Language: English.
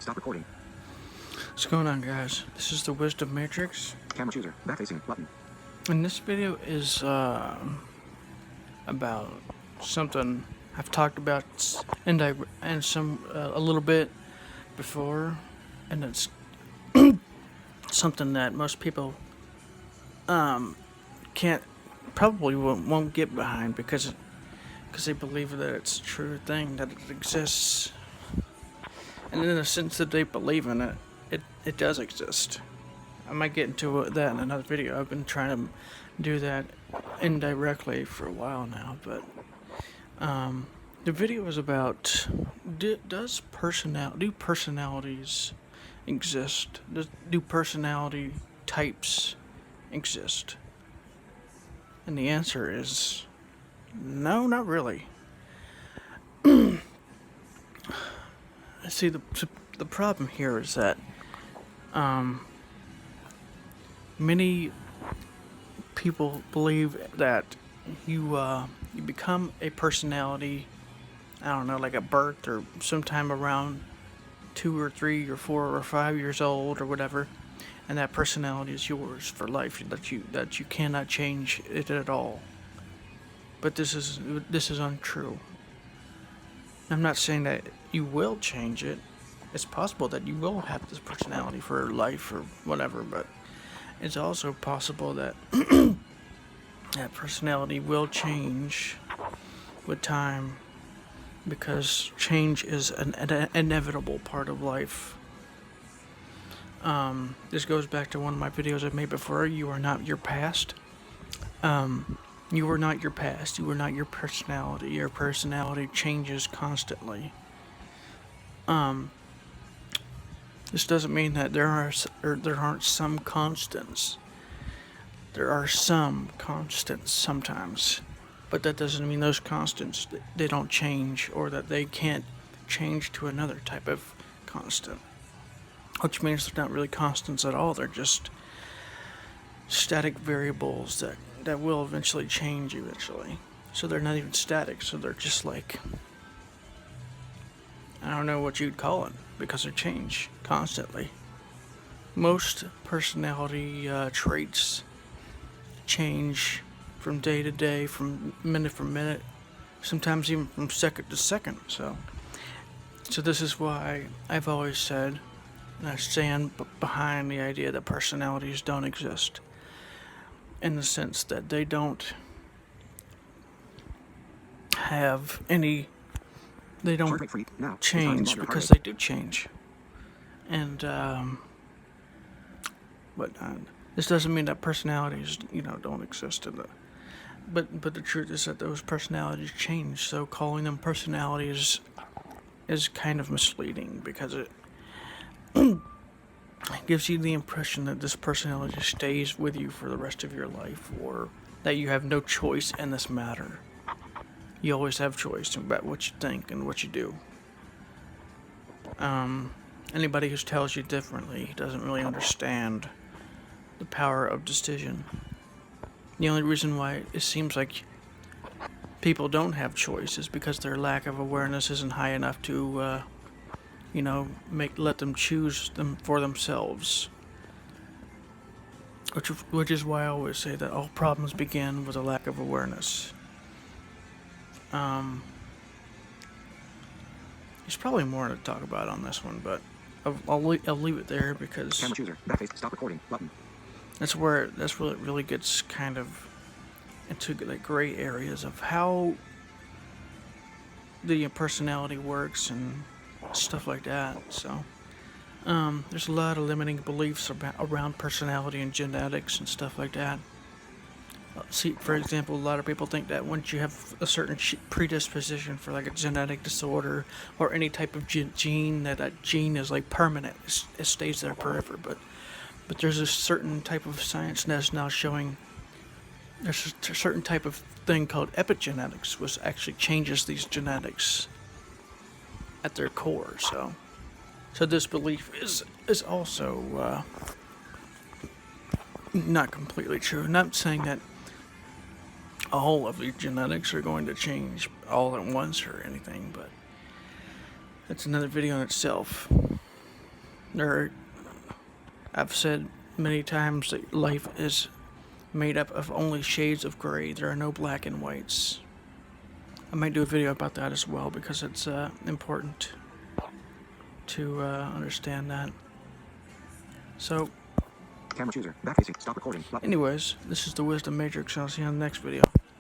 Stop recording. What's going on, guys? This is the Wisdom Matrix. Camera chooser. Back facing. Button. And this video is about something I've talked about a little bit before, and it's something that most people won't get behind because they believe that it's a true thing, that it exists, and in the sense that they believe in it, it does exist. I might get into that in another video. I've been trying to do that indirectly for a while now, but the video is about do personalities exist? Do personality types exist? And the answer is no, not really. See, the problem here is that many people believe that you become a personality, I don't know, like at birth or sometime around 2 or 3 or 4 or 5 years old or whatever, and that personality is yours for life, that you cannot change it at all. But this is untrue. I'm not saying that you will change it. It's possible that you will have this personality for life or whatever, but it's also possible that that personality will change with time, because change is an inevitable part of life. This goes back to one of my videos I've made before. You are not your past. You are not your past. You are not your personality. Your personality changes constantly. This doesn't mean that there aren't some constants. There are some constants sometimes, but that doesn't mean those constants, they don't change, or that they can't change to another type of constant. Which means they're not really constants at all. They're just static variables that will eventually change eventually. So they're not even static, so they're just like, I don't know what you'd call it, because they change constantly. Most personality traits change from day to day, from minute, sometimes even from second to second. So this is why I've always said, and I stand behind the idea that personalities don't exist, in the sense that they don't have any, they don't change, because they do change. And but this doesn't mean that personalities, don't exist in the. But the truth is that those personalities change. So calling them personalities is kind of misleading, because it gives you the impression that this personality stays with you for the rest of your life, or that you have no choice in this matter. You always have choice about what you think and what you do. Anybody who tells you differently doesn't really understand the power of decision. The only reason why it seems like people don't have choice is because their lack of awareness isn't high enough to, let them choose them for themselves. Which is why I always say that all problems begin with a lack of awareness. There's probably more to talk about on this one, but I'll leave it there, because Camera chooser. Back face. Stop recording. Button. that's where it really gets kind of into the gray areas of how the personality works and stuff like that. So there's a lot of limiting beliefs around personality and genetics and stuff like that. See, for example, a lot of people think that once you have a certain predisposition for like a genetic disorder or any type of gene, that gene is like permanent. It stays there forever. But there's a certain type of science that's now showing there's a certain type of thing called epigenetics, which actually changes these genetics at their core. So this belief is also not completely true. I'm not saying that all of the genetics are going to change all at once or anything, but that's another video in itself. I've said many times that life is made up of only shades of gray. There are no black and whites. I might do a video about that as well because it's important to understand that. So, Camera chooser. Back facing. Stop recording. Button. anyways, this is the Wisdom Matrix, and I'll see you on the next video.